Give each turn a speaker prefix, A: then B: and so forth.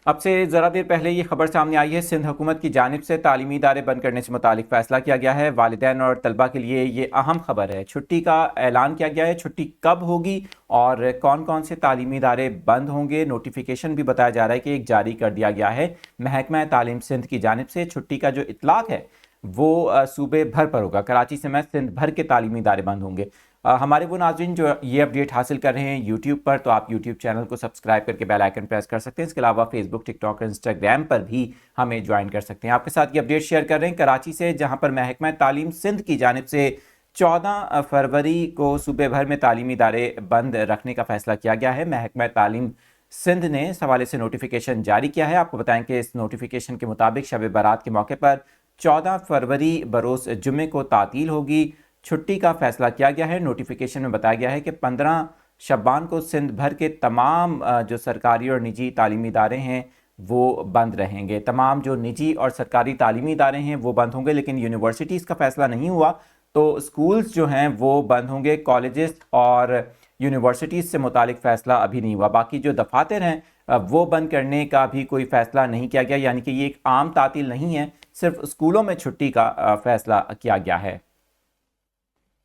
A: اب سے ذرا دیر پہلے یہ خبر سامنے آئی ہے، سندھ حکومت کی جانب سے تعلیمی ادارے بند کرنے سے متعلق فیصلہ کیا گیا ہے۔ والدین اور طلبہ کے لیے یہ اہم خبر ہے۔ چھٹی کا اعلان کیا گیا ہے۔ چھٹی کب ہوگی اور کون کون سے تعلیمی ادارے بند ہوں گے، نوٹیفیکیشن بھی بتایا جا رہا ہے کہ ایک جاری کر دیا گیا ہے محکمہ تعلیم سندھ کی جانب سے۔ چھٹی کا جو اطلاق ہے وہ صوبے بھر پر ہوگا، کراچی سمیت سندھ بھر کے تعلیمی ادارے بند ہوں گے۔ ہمارے وہ ناظرین جو یہ اپڈیٹ حاصل کر رہے ہیں یوٹیوب پر، تو آپ یوٹیوب چینل کو سبسکرائب کر کے بیل آئیکن پریس کر سکتے ہیں۔ اس کے علاوہ فیس بک، ٹک ٹاک اور انسٹاگرام پر بھی ہمیں جوائن کر سکتے ہیں۔ آپ کے ساتھ یہ اپڈیٹ شیئر کر رہے ہیں کراچی سے، جہاں پر محکمہ تعلیم سندھ کی جانب سے 14 فروری کو صوبے بھر میں تعلیمی ادارے بند رکھنے کا فیصلہ کیا گیا ہے۔ محکمہ تعلیم سندھ نے اس حوالے سے نوٹیفیکیشن جاری کیا ہے۔ آپ کو بتائیں کہ اس نوٹیفیکیشن کے مطابق شب برات کے موقع پر 14 فروری بروز جمعے کو تعطیل ہوگی۔ چھٹی کا فیصلہ کیا گیا ہے۔ نوٹیفیکیشن میں بتایا گیا ہے کہ 15 شبان کو سندھ بھر کے تمام جو سرکاری اور نجی تعلیمی ادارے ہیں وہ بند رہیں گے۔ تمام جو نجی اور سرکاری تعلیمی ادارے ہیں وہ بند ہوں گے، لیکن یونیورسٹیز کا فیصلہ نہیں ہوا، تو اسکولز جو ہیں وہ بند ہوں گے۔ کالجز اور یونیورسٹیز سے متعلق فیصلہ ابھی نہیں ہوا۔ باقی جو دفاتر ہیں وہ بند کرنے کا بھی کوئی فیصلہ نہیں کیا گیا، یعنی کہ یہ ایک عام تعطیل نہیں ہے، صرف اسکولوں میں چھٹی کا فیصلہ کیا گیا ہے۔